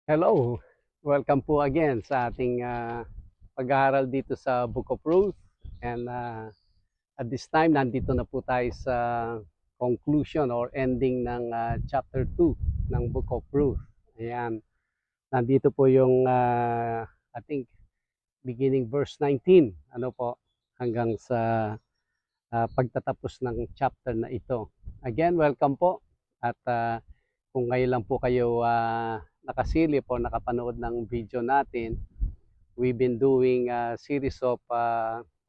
Hello, welcome po again sa ating pag-aaral dito sa Book of Ruth. And at this time, nandito na po tayo sa conclusion or ending ng chapter 2 ng Book of Ruth. Ayan, nandito po yung, I think, beginning verse 19, ano po, hanggang sa pagtatapos ng chapter na ito. Again, welcome po. At kung ngayon lang po kayo nakasilip o nakapanood ng video natin, we've been doing a series of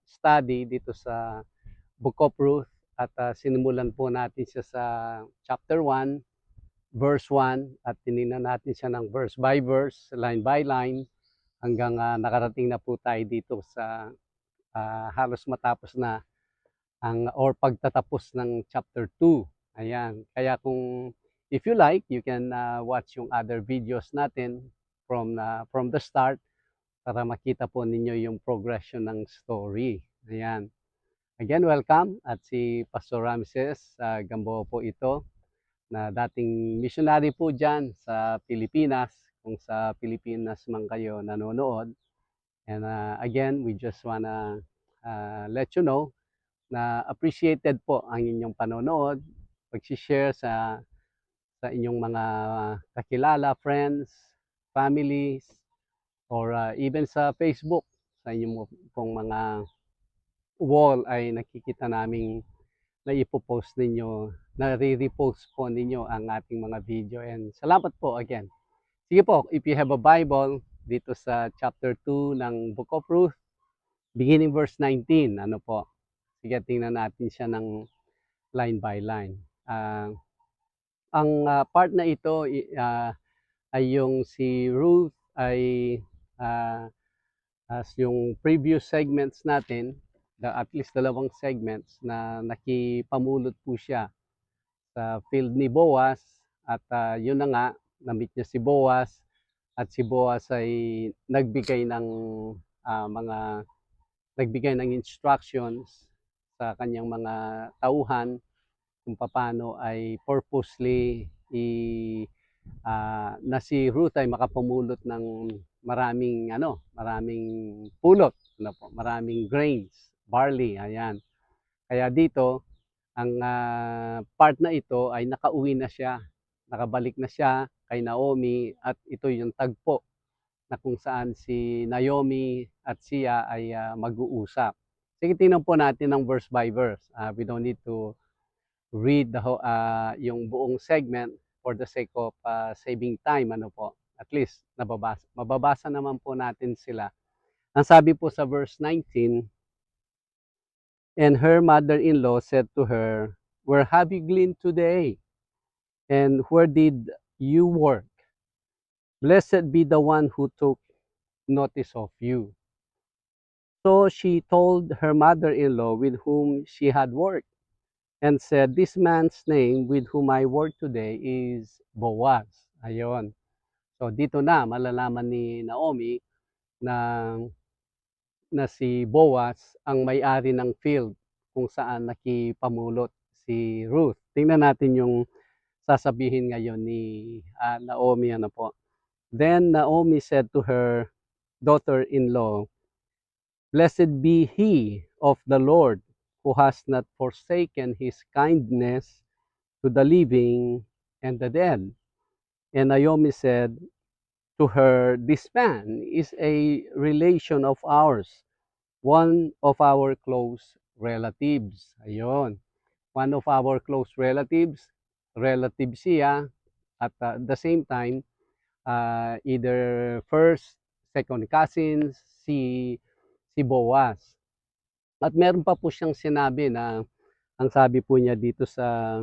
study dito sa Book of Ruth at sinimulan po natin siya sa chapter 1, verse 1 at tinignan natin siya ng verse by verse, line by line hanggang nakarating na po tayo dito sa halos matapos na or pagtatapos ng chapter 2. Ayan. Kaya kung if you like, you can watch yung other videos natin from the start para makita po ninyo yung progression ng story. Ayan. Again, welcome at si Pastor Ramses Gamboa po ito na dating missionary po dyan sa Pilipinas, kung sa Pilipinas man kayo nanonood. And again, we just wanna let you know na appreciated po ang inyong panonood, pag-share sa inyong mga kakilala, friends, families, or even sa Facebook, sa inyong pong mga wall ay nakikita naming na ipopost ninyo, nare-repost po ninyo ang ating mga video. And salamat po again. Sige po, if you have a Bible, dito sa chapter 2 ng Book of Ruth, beginning verse 19, ano po, sige, tingnan natin siya ng line by line. Ang part na ito ay yung si Ruth ay as yung previous segments natin, at least dalawang segments na nakipamulot po siya sa field ni Boaz at yun na nga, na-meet niya si Boaz at si Boaz ay mga nagbigay ng instructions sa kanyang mga tauhan kung paano ay purposely na si Ruth ay makapumulot ng maraming pulot, maraming grains, barley, ayan. Kaya dito, ang part na ito ay nakauwi na siya, nakabalik na siya kay Naomi at ito yung tagpo na kung saan si Naomi at siya ay mag-uusap. Sige, tingnan po natin ng verse by verse. We don't need to read yung buong segment for the sake of saving time, ano po. At least mababasa naman po natin sila. Ang sabi po sa verse 19, and her mother-in-law said to her, where have you gleaned today? And where did you work? Blessed be the one who took notice of you. So she told her mother-in-law with whom she had worked, and said, this man's name with whom I work today is Boaz. Ayon. So dito na malalaman ni Naomi na si Boaz ang may-ari ng field kung saan nakipamulot si Ruth. Tingnan natin yung sasabihin ngayon ni Naomi, ano po. Then Naomi said to her daughter-in-law, blessed be he of the Lord who has not forsaken his kindness to the living and the dead. And Naomi said to her, this man is a relation of ours, one of our close relatives. Ayun. One of our close relatives, relative siya, at the same time, either first, second cousins, si Boaz. At meron pa po siyang sinabi na, ang sabi po niya dito sa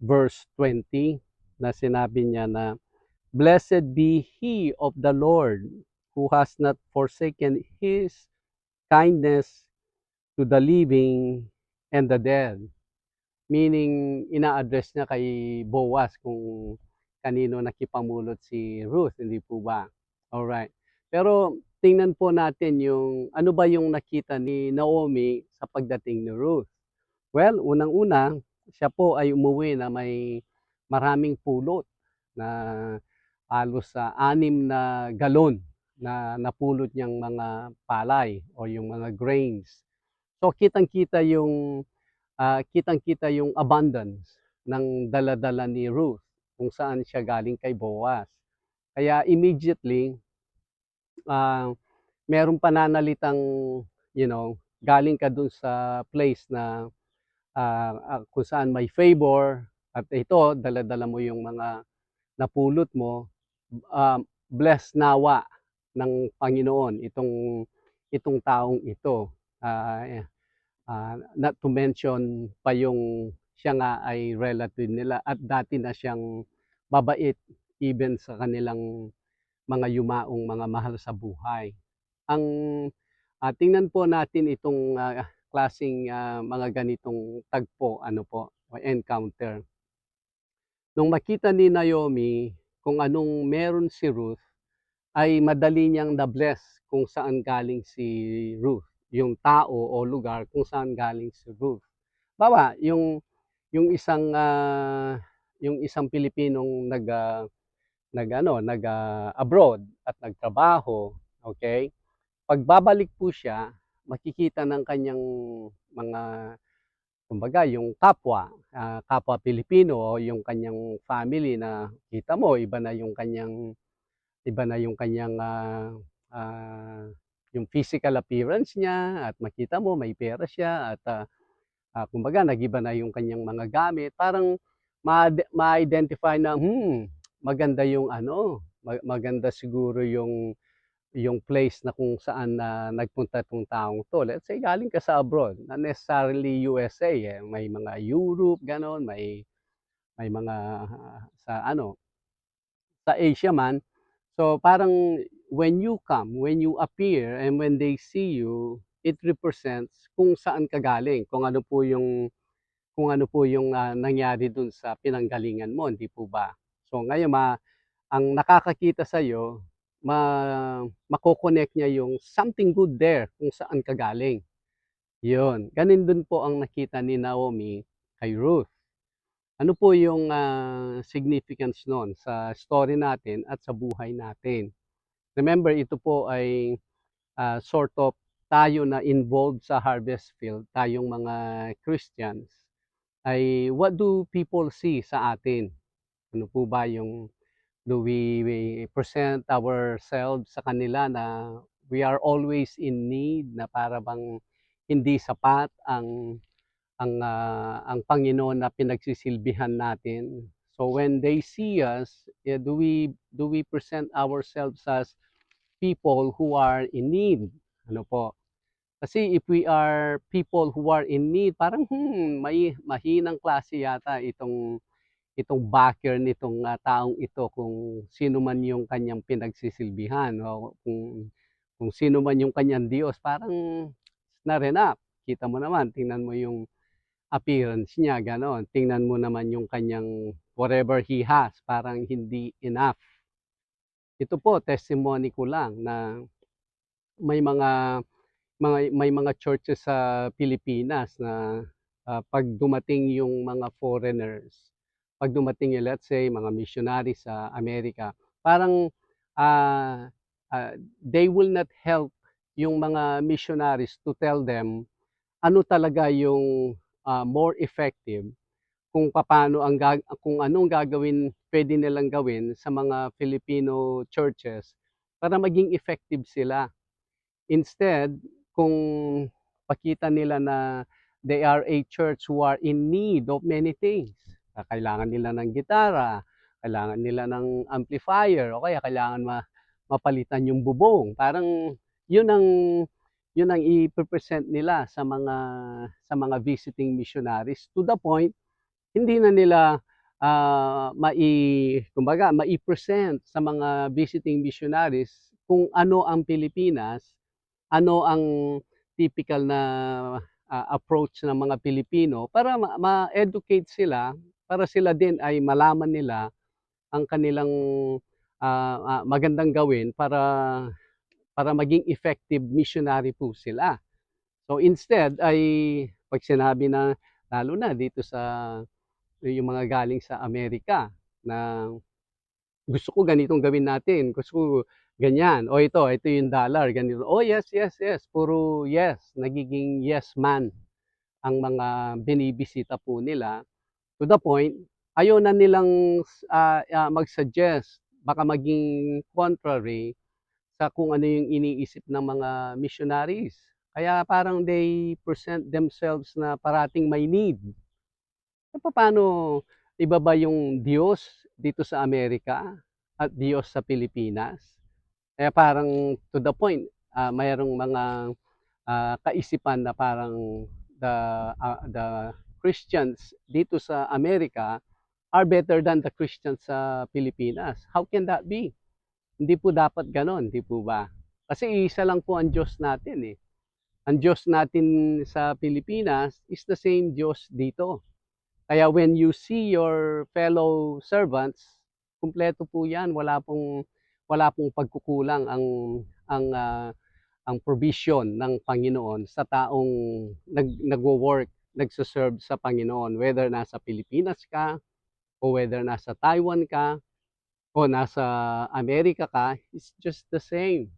verse 20, na sinabi niya na, blessed be he of the Lord who has not forsaken his kindness to the living and the dead. Meaning, ina-address niya kay Boaz kung kanino nakipamulot si Ruth, hindi po ba? Alright. Pero tingnan po natin yung ano ba yung nakita ni Naomi sa pagdating ni Ruth. Well, unang-una, siya po ay umuwi na may maraming pulot na halos sa 6 na galon na napulot niyang mga palay o yung mga grains. So kitang-kita yung abundance ng dala-dala ni Ruth kung saan siya galing kay Boaz. Kaya immediately, ah, merong pananalitang, galing ka dun sa place na kung saan may favor at ito dala-dala mo yung mga napulot mo, bless nawa ng Panginoon itong taong ito. Not to mention pa yung siya nga ay relative nila at dati na siyang mabait even sa kanilang mga yumaong mga mahal sa buhay. Ang tingnan po natin itong klaseng mga ganitong tagpo, ano po, o encounter. Nung makita ni Naomi kung anong meron si Ruth, ay madali niyang na-bless kung saan galing si Ruth, yung tao o lugar kung saan galing si Ruth. Bawa, yung isang yung isang Pilipinong abroad at nagtrabaho, okay? Pagbabalik po siya, makikita ng kanyang mga, kumbaga, yung kapwa Pilipino o yung kanyang family na kita mo iba na yung kanyang yung physical appearance niya at makita mo may pera siya at kumbaga nag-iba na yung kanyang mga gamit. Parang ma-identify na, maganda yung maganda siguro yung place na kung saan na nagpunta 'tong taong 'to. Let's say galing ka sa abroad, not necessarily USA, may mga Europe gano'n, may mga sa Asia man. So parang when you appear and when they see you, it represents kung saan ka galing, kung ano po yung nangyari dun sa pinanggalingan mo, hindi po ba? So ngayon ang nakakakita sa'yo, mako-connect niya yung something good there kung saan ka galing. Yun, gano'n din po ang nakita ni Naomi kay Ruth. Ano po yung significance nun sa story natin at sa buhay natin? Remember, ito po ay sort of tayo na involved sa harvest field, tayong mga Christians, ay what do people see sa atin? Ano po ba yung do we present ourselves sa kanila na we are always in need, na para bang hindi sapat ang Panginoon na pinagsisilbihan natin? So when they see us, do we present ourselves as people who are in need? Ano po? Kasi if we are people who are in need, parang may mahinang klase yata itong backer nitong taong ito, kung sino man yung kanyang pinagsisilbihan o kung sino man yung kanyang Diyos. Parang not enough. Kita mo naman, tingnan mo yung appearance niya, gano'n. Tingnan mo naman yung kanyang whatever he has, parang hindi enough. Ito po, testimony ko lang na may mga churches sa Pilipinas na pag dumating yung mga foreigners, pag dumating yung, let's say, mga missionary sa Amerika, parang ah, they will not help yung mga missionaries to tell them ano talaga yung more effective, kung anong pwede nilang gawin sa mga Filipino churches para maging effective sila. Instead, kung pakita nila na they are a church who are in need of many things. Kailangan nila ng gitara, kailangan nila ng amplifier, o kaya kailangan mapalitan yung bubong. Parang yun ang yun ang i-present nila sa mga visiting missionaries, to the point hindi na nila kumbaga mai-present sa mga visiting missionaries kung ano ang Pilipinas, ano ang typical na approach ng mga Pilipino, para ma-educate sila, para sila din ay malaman nila ang kanilang magandang gawin para maging effective missionary po sila. So instead ay pag sinabi na, lalo na dito sa yung mga galing sa Amerika na gusto ko ganitong gawin natin, gusto ko ganyan, o ito yung dollar, ganito. Oh, yes, yes, yes, puro yes, nagiging yes man ang mga binibisita po nila to the point, ayaw na nilang mag-suggest, baka maging contrary sa kung ano yung iniisip ng mga missionaries. Kaya parang they present themselves na parating may need. E papaano iba ba yung Diyos dito sa Amerika at Diyos sa Pilipinas? Kaya parang to the point, mayroong mga kaisipan na parang the Christians dito sa Amerika are better than the Christians sa Pilipinas. How can that be? Hindi po dapat gano'n, di po ba? Kasi isa lang po ang Diyos natin eh. Ang Diyos natin sa Pilipinas is the same Diyos dito. Kaya when you see your fellow servants, kumpleto po 'yan, wala pong pagkukulang ang ang provision ng Panginoon sa taong nagwo-work, nagse-serve sa Panginoon, whether nasa Pilipinas ka o whether nasa Taiwan ka o nasa Amerika ka, it's just the same.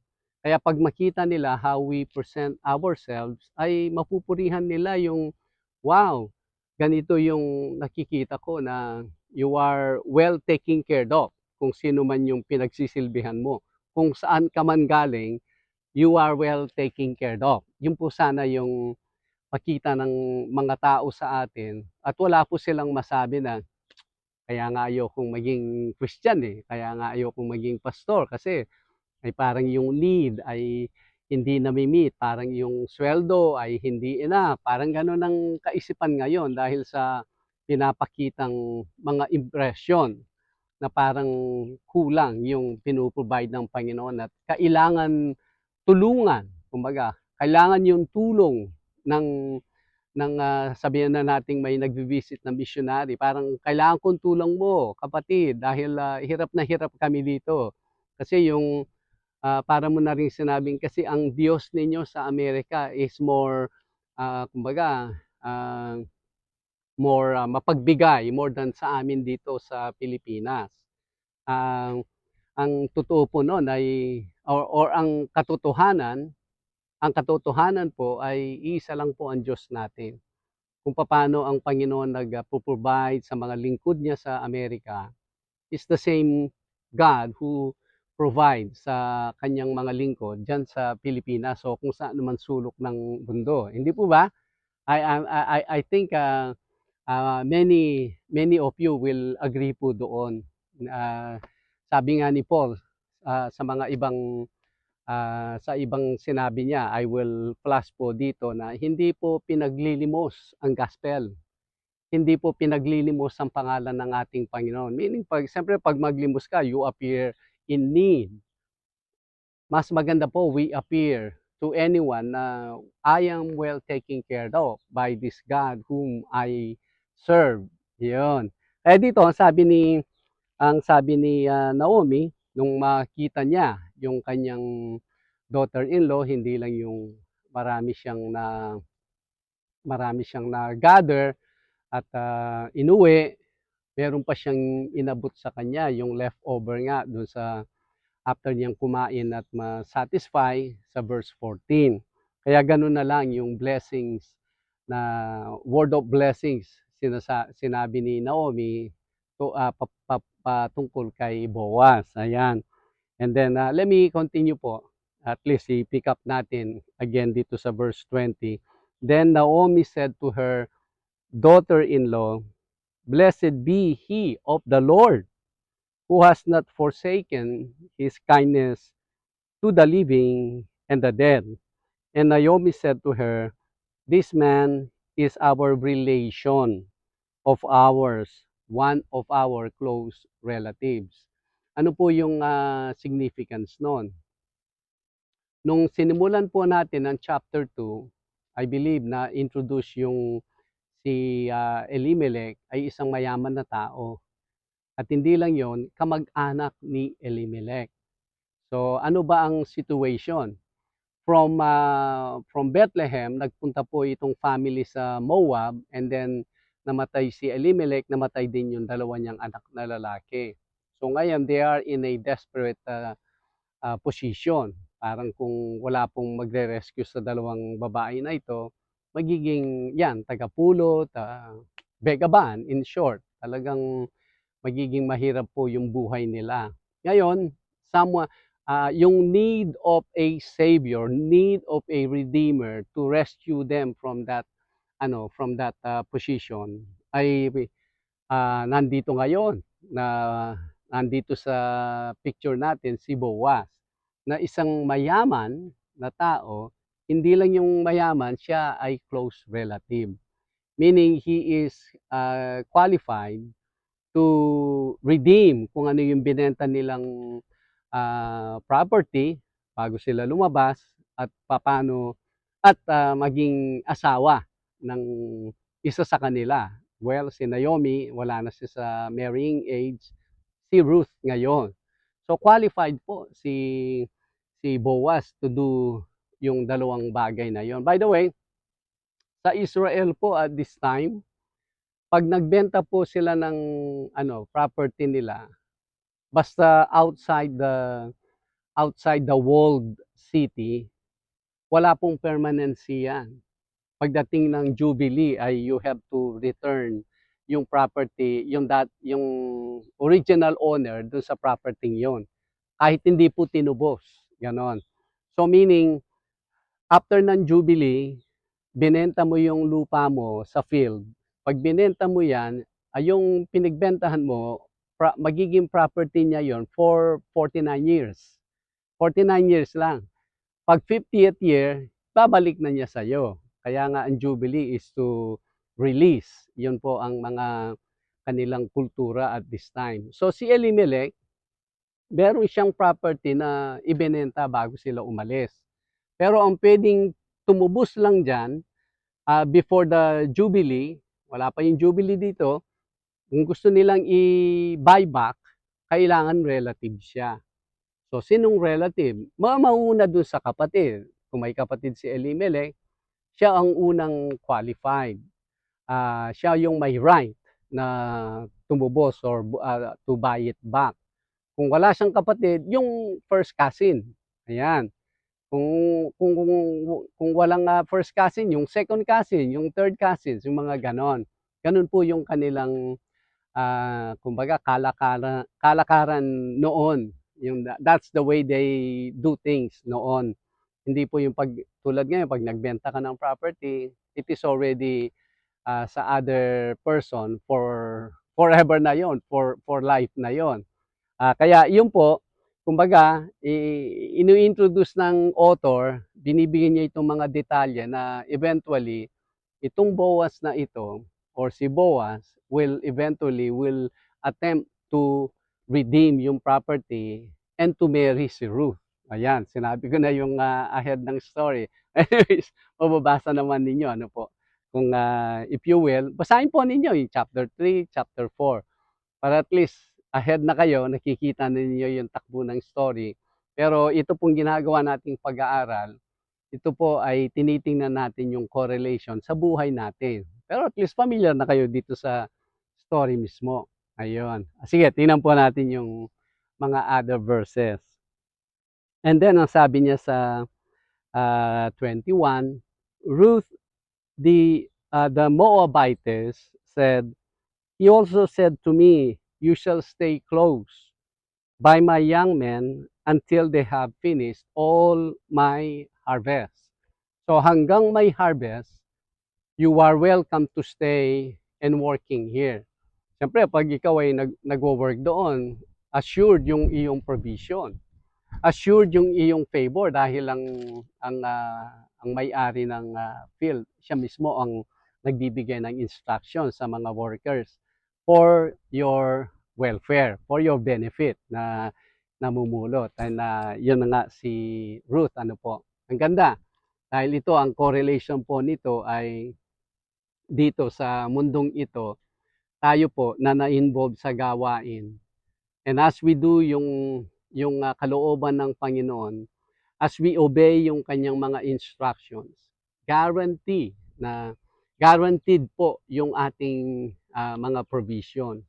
Kaya 'pag makita nila how we present ourselves ay mapupurihan nila yung, "Wow, ganito yung nakikita ko na you are well taken care of." Kung sino man yung pinagsisilbihan mo, kung saan ka man galing, you are well taken care of. Yun po sana yung makita ng mga tao sa atin at wala po silang masabi na, "Kaya nga ayokong maging Christian, eh, kaya nga ayokong maging pastor kasi ay parang yung need ay hindi nami-meet, parang yung sweldo ay hindi enough." Parang gano'n ang kaisipan ngayon dahil sa pinapakitang mga impression na parang kulang yung pino-provide ng Panginoon at kailangan tulungan. Kumbaga, kailangan yung tulong ng sabihin na nating may nagvi-visit na missionary, parang, "Kailangan kong tulong mo kapatid dahil, hirap na hirap kami dito." Kasi yung para mo na ring sinabing kasi ang Diyos ninyo sa Amerika is more, kumbaga, more, mapagbigay more than sa amin dito sa Pilipinas. Ang ang totoo po nun ay or ang katotohanan po ay iisa lang po ang Diyos natin. Kung papaano ang Panginoon nagpo-provide sa mga lingkod niya sa Amerika is the same God who provides sa kanyang mga lingkod diyan sa Pilipinas o kung saan naman sulok ng mundo. Hindi po ba? I think, many of you will agree po doon. Sabi nga ni Paul, sa mga ibang, sa ibang sinabi niya, I will flash po dito na hindi po pinaglilimos ang gospel. Hindi po pinaglilimos ang pangalan ng ating Panginoon. Meaning 'pag siyempre 'pag maglimos ka, you appear in need. Mas maganda po we appear to anyone na I am well taken care of by this God whom I serve. 'Yun. Eh dito ang sabi ni Naomi nung makita niya yung kanyang daughter-in-law, hindi lang yung marami siyang na marami siyang na-gather at inuwi, meron pa siyang inabot sa kanya yung leftover nga dun sa after niyang kumain at ma-satisfy sa verse 14. Kaya ganun na lang yung blessings na word of blessings sinabi ni Naomi patungkol kay Boaz. Ayan. And then let me continue po. At least i-pick up natin again dito sa verse 20. Then Naomi said to her daughter-in-law, "Blessed be he of the Lord, who has not forsaken his kindness to the living and the dead." And Naomi said to her, "This man is our relation of ours, one of our close relatives." Ano po yung significance nun? Nung sinimulan po natin ang chapter 2, I believe na introduce yung si Elimelech ay isang mayaman na tao. At hindi lang yon, kamag-anak ni Elimelech. So ano ba ang situation? From Bethlehem, nagpunta po itong family sa Moab and then namatay si Elimelech, namatay din yung dalawa niyang anak na lalaki. So ngayon they are in a desperate position. Parang kung wala pong magre-rescue sa dalawang babae na ito, magiging yan, tagapulot, begaban in short. Talagang magiging mahirap po yung buhay nila. Ngayon, yung need of a savior, need of a redeemer to rescue them from that position ay nandito ngayon na nandito sa picture natin si Boaz na isang mayaman na tao, hindi lang yung mayaman, siya ay close relative. Meaning he is qualified to redeem kung ano yung binenta nilang property bago sila lumabas at paano at maging asawa ng isa sa kanila. Well, si Naomi, wala na siya sa marrying age, si Ruth ngayon. So qualified po si Boaz to do yung dalawang bagay na yon. By the way, sa Israel po at this time, pag nagbenta po sila ng property nila, basta outside the walled city, wala pong permanency yan. Pagdating ng Jubilee ay you have to return yung property, yung original owner dun sa property yon. Kahit hindi po tinubos, ganon. So meaning, after ng Jubilee, binenta mo yung lupa mo sa field. Pag binenta mo yan, ay yung pinagbentahan mo, magiging property niya yon for 49 years. 49 years lang. Pag 50th year, babalik na niya sa'yo. Kaya nga ang Jubilee is to release. Yun po ang mga kanilang kultura at this time. So si Elimelech, meron siyang property na ibinenta bago sila umalis. Pero ang pwedeng tumubos lang dyan, before the Jubilee, wala pa yung Jubilee dito, kung gusto nilang i-buyback, kailangan relative siya. So, sinong relative? Mauna dun sa kapatid. Kung may kapatid si Elimelech, siya ang unang qualified. Siya yung may right na tumubos or to buy it back. Kung wala siyang kapatid, yung first cousin. Ayan. Kung kung kung, kung walang first cousin, yung second cousin, yung third cousins, yung mga ganon. Ganon po yung kanilang kumbaga kalakaran noon. That's the way they do things noon. Hindi po yung tulad ngayon, pag nagbenta ka ng property, it is already sa other person for forever na yon, for life na yon. Kaya yun po, kumbaga, inu-introduce ng author, binibigyan niya itong mga detalye na eventually, itong Boaz na ito, or si Boaz, will attempt to redeem yung property and to marry si Ruth. Ayan, sinabi ko na yung ahead ng story. Anyways, mababasa naman ninyo, ano po. Kung if you will, basahin po ninyo yung chapter 3, chapter 4, para at least ahead na kayo, nakikita na ninyo yung takbo ng story. Pero ito pong ginagawa nating pag-aaral, ito po ay tinitingnan natin yung correlation sa buhay natin. Pero at least familiar na kayo dito sa story mismo. Ayun. Sige, tingnan po natin yung mga other verses. And then, ang sabi niya sa 21, Ruth, the Moabitess, said, "He also said to me, you shall stay close by my young men until they have finished all my harvest. So hanggang may harvest, you are welcome to stay and working here." Siyempre, pag ikaw ay nagwo-work doon, assured yung iyong provision. Assured yung iyong favor dahil ang may-ari ng field, siya mismo ang nagbibigay ng instruction sa mga workers for your welfare, for your benefit na namumulot. And yun na nga si Ruth, ano po. Ang ganda. Dahil ito, ang correlation po nito ay dito sa mundong ito, tayo po na na-involve sa gawain. And as we do yung kalooban ng Panginoon, as we obey yung kanyang mga instructions, guaranteed po yung ating mga provision.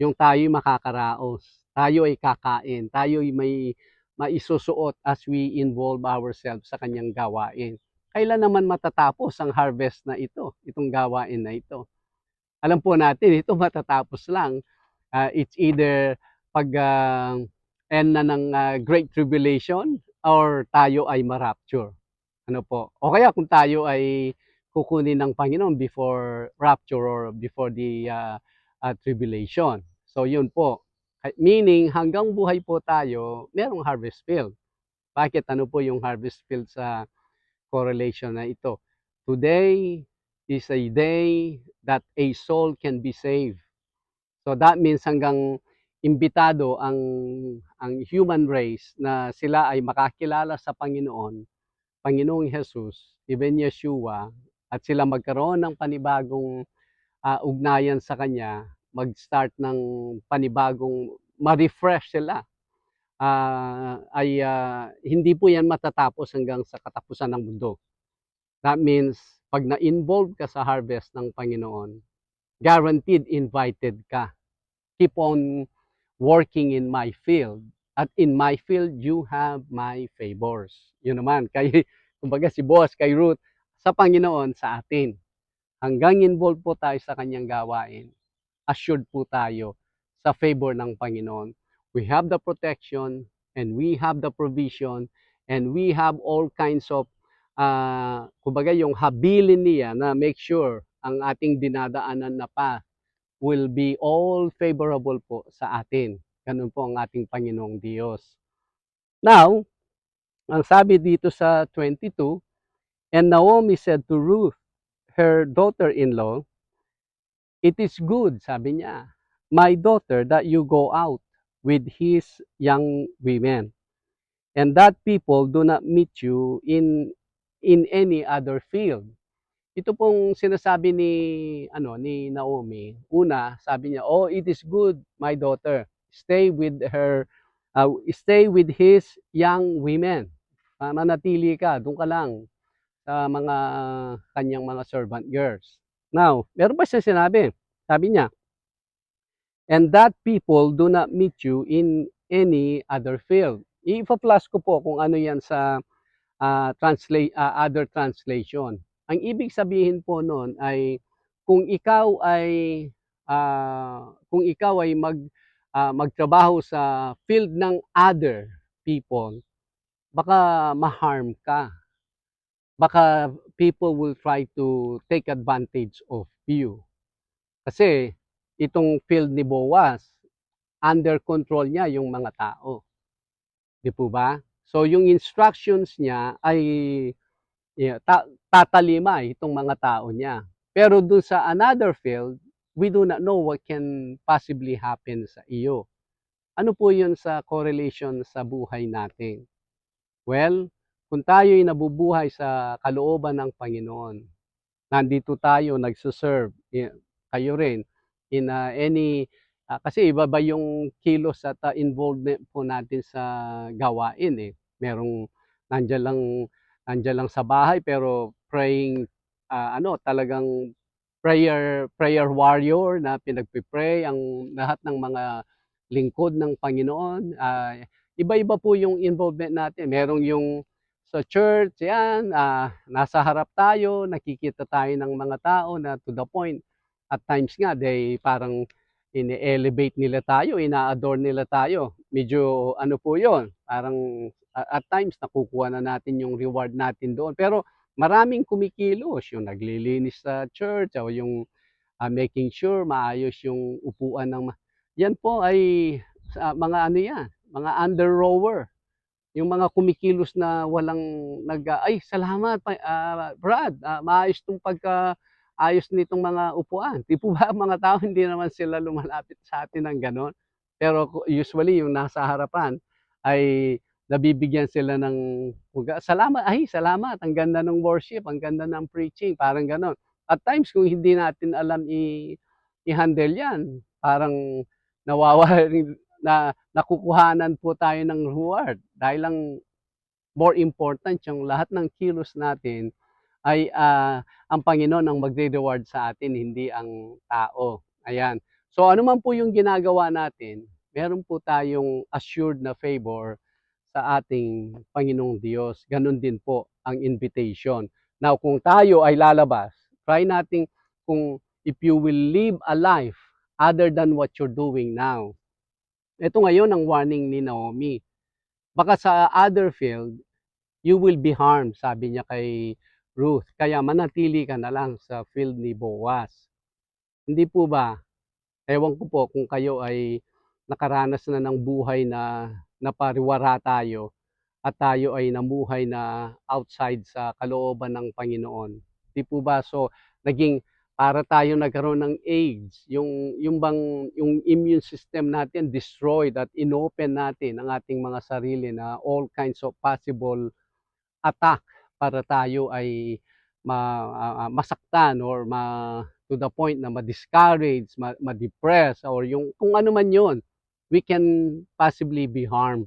Yung tayo makakaraos. Tayo ay kakain, tayo ay may maisusuot as we involve ourselves sa kanyang gawain. Kailan naman matatapos ang harvest na ito, itong gawain na ito? Alam po natin ito matatapos lang, it's either pag end na ng Great Tribulation or tayo ay ma-rapture. Ano po? O kaya kung tayo ay kukunin ng Panginoon before rapture or before the tribulation. So yun po. Meaning hanggang buhay po tayo, merong harvest field. Bakit? Ano po yung harvest field sa correlation na ito? Today is a day that a soul can be saved. So that means hanggang imbitado ang human race na sila ay makakilala sa Panginoong Jesus, even Yeshua, at sila magkaroon ng panibagong ugnayan sa Kanya, mag-start ng panibagong ma-refresh sila, hindi po yan matatapos hanggang sa katapusan ng mundo. That means, pag na-involve ka sa harvest ng Panginoon, guaranteed invited ka. Keep on working in my field. At in my field, you have my favors. Yun naman, kumbaga si boss, kay Ruth, sa Panginoon, sa atin. Hanggang involved po tayo sa kanyang gawain, assured po tayo sa favor ng Panginoon. We have the protection, and we have the provision, and we have all kinds of, kumbaga yung habilin niya na make sure ang ating dinadaanan na path will be all favorable po sa atin. Ganun po ang ating Panginoong Diyos. Now, ang sabi dito sa 22, and Naomi said to Ruth, her daughter-in-law, it is good, sabi niya, my daughter, that you go out with his young women, and that people do not meet you in any other field. Ito pong sinasabi ni Naomi. Una, sabi niya, "Oh, it is good, my daughter. Stay with his young women. Manatili ka, doon ka lang sa mga kanyang mga servant girls." Now, meron pa siya sinabi. Sabi niya, "And that people do not meet you in any other field." I-plus ko po kung ano yan sa other translation. Ang ibig sabihin po noon ay kung ikaw ay magtrabaho sa field ng other people, baka ma-harm ka. Baka people will try to take advantage of you. Kasi itong field ni Boaz, under control niya yung mga tao. Di po ba? So yung instructions niya ay tatalima itong mga tao niya. Pero doon sa another field, we do not know what can possibly happen sa iyo. Ano po yun sa correlation sa buhay natin? Well, kung tayo'y nabubuhay sa kalooban ng Panginoon, nandito tayo nagsuserve, kayo rin, in kasi iba ba yung kilos at involvement po natin sa gawain eh. Merong nandiyan lang nandiyan lang sa bahay pero praying, talagang prayer warrior na pinagpe-pray ang lahat ng mga lingkod ng Panginoon. Iba-iba po yung involvement natin. Merong yung sa church, yan, nasa harap tayo, nakikita tayo ng mga tao na to the point, at times nga, parang ini-elevate nila tayo, ina-adore nila tayo. Medyo ano po yon, parang at times nakukuha na natin yung reward natin doon. Pero maraming kumikilos, yung naglilinis sa church o yung making sure maayos yung upuan yan po ay mga ano yan, mga under rower. Yung mga kumikilos na walang ay salamat Brad, maayos 'tong ayos nitong mga upuan. 'Di po ba mga tao hindi naman sila lumalapit sa atin ng gano'n. Pero usually yung nasa harapan ay nabibigyan sila ng salamat, "Ay salamat, ang ganda ng worship, ang ganda ng preaching." Parang gano'n. At times kung hindi natin alam i-handle 'yan, parang nawawala rin nakukuhanan po tayo ng reward dahil lang more important yung lahat ng kilos natin ay ang Panginoon ang magre-reward sa atin, hindi ang tao. Ayan. So ano man po yung ginagawa natin, meron po tayong assured na favor sa ating Panginoong Diyos. Ganun din po ang invitation. Now, kung tayo ay lalabas, try natin kung if you will live a life other than what you're doing now. Ito ngayon ang warning ni Naomi. Baka sa other field, you will be harmed, sabi niya kay Ruth. Kaya manatili ka na lang sa field ni Boaz. Hindi po ba? Ewan ko po kung kayo ay nakaranas na ng buhay na napariwara tayo at tayo ay namuhay na outside sa kalooban ng Panginoon. Di po ba? So, naging para tayo nagkaroon ng AIDS, yung immune system natin destroyed at inopen natin ang ating mga sarili na all kinds of possible attack para tayo ay masaktan or to the point na ma-discourage, ma-depress or yung kung ano man yun, we can possibly be harmed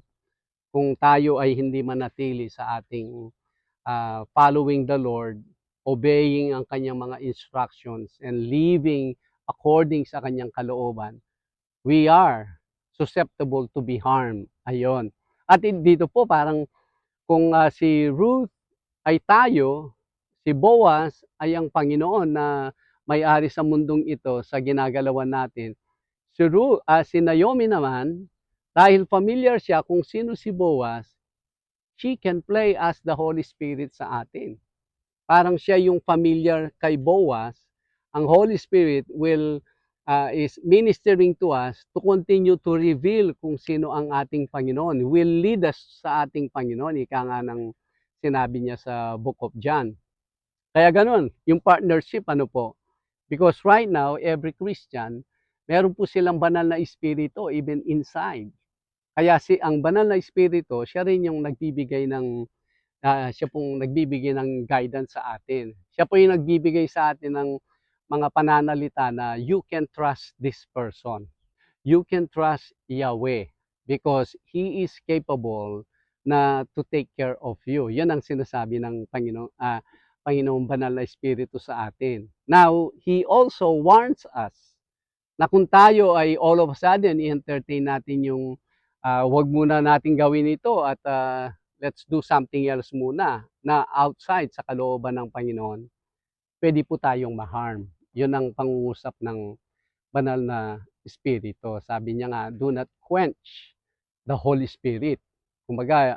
kung tayo ay hindi manatili sa ating following the Lord, obeying ang kanyang mga instructions and living according sa kanyang kalooban. We are susceptible to be harmed. Ayon. At dito po parang kung si Ruth ay tayo, si Boaz ay ang Panginoon na may-ari sa mundong ito sa ginagalawan natin. Si Naomi naman, dahil familiar siya kung sino si Boaz, she can play as the Holy Spirit sa atin. Parang siya yung familiar kay Boaz, ang Holy Spirit is ministering to us to continue to reveal kung sino ang ating Panginoon. Will lead us sa ating Panginoon. Ika nga ng sinabi niya sa Book of John. Kaya ganun, yung partnership ano po. Because right now, every Christian, meron po silang banal na espiritu even inside. Kaya ang banal na espiritu, siya rin yung nagbibigay ng siya pong nagbibigay ng guidance sa atin. Siya po yung nagbibigay sa atin ng mga pananalita na you can trust this person. You can trust Yahweh because He is capable na to take care of you. Yan ang sinasabi ng Panginoong Banal na Espiritu sa atin. Now, He also warns us na kung tayo ay all of a sudden i-entertain natin yung wag muna natin gawin ito at let's do something else muna na outside sa kalooban ng Panginoon, pwede po tayong ma-harm. Yun ang pangungusap ng banal na Espiritu. Sabi niya nga, do not quench the Holy Spirit. Kumbaga,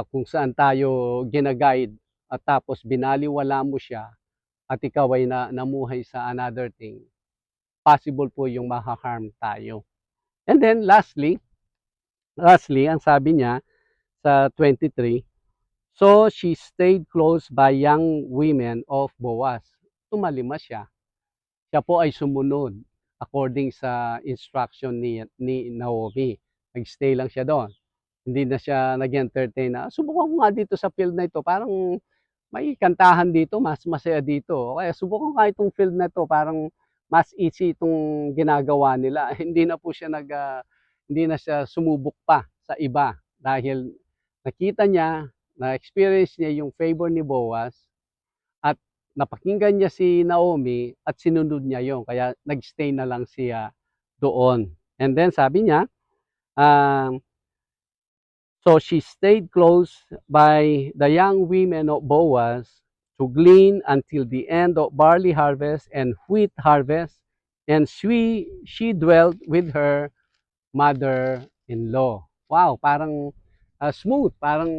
kung saan tayo ginaguide at tapos binaliwala mo siya at ikaw ay namuhay sa another thing, possible po yung ma-harm tayo. And then lastly, ang sabi niya sa 23, so she stayed close by young women of Boaz. Tumalima siya. Siya po ay sumunod according sa instruction ni Naomi. Nag-stay lang siya doon. Hindi na siya nag-entertain na, subukan ko nga dito sa field na ito. Parang may kantahan dito, mas masaya dito. Kaya subukan ko nga itong field na ito. Parang mas easy itong ginagawa nila. Hindi na siya sumubok pa sa iba dahil nakita niya, na-experience niya yung favor ni Boaz at napakinggan niya si Naomi at sinunod niya yon. Kaya nagstay na lang siya doon. And then sabi niya, so she stayed close by the young women of Boaz to glean until the end of barley harvest and wheat harvest, and she dwelt with her mother-in-law. Wow, parang smooth, parang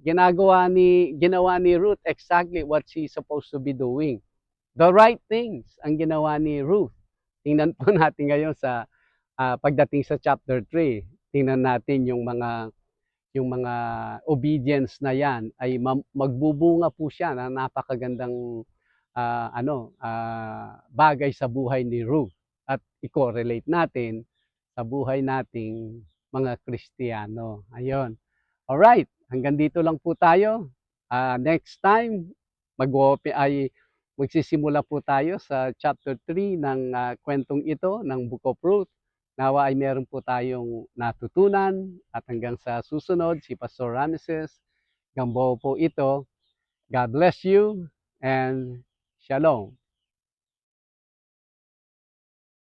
ginawa ni Ruth exactly what she's supposed to be doing. The right things ang ginawa ni Ruth. Tingnan po natin ngayon sa pagdating sa chapter 3. Tingnan natin yung mga obedience na yan ay magbubunga po siya na napakagandang bagay sa buhay ni Ruth at i-correlate natin sa buhay nating mga Kristiyano. Ayun. Alright, hanggang dito lang po tayo. Next time, magsisimula po tayo sa chapter 3 ng kwentong ito ng Book of Ruth. Nawa ay meron po tayong natutunan at hanggang sa susunod, si Pastor Ramses Gamboa po ito. God bless you and Shalom.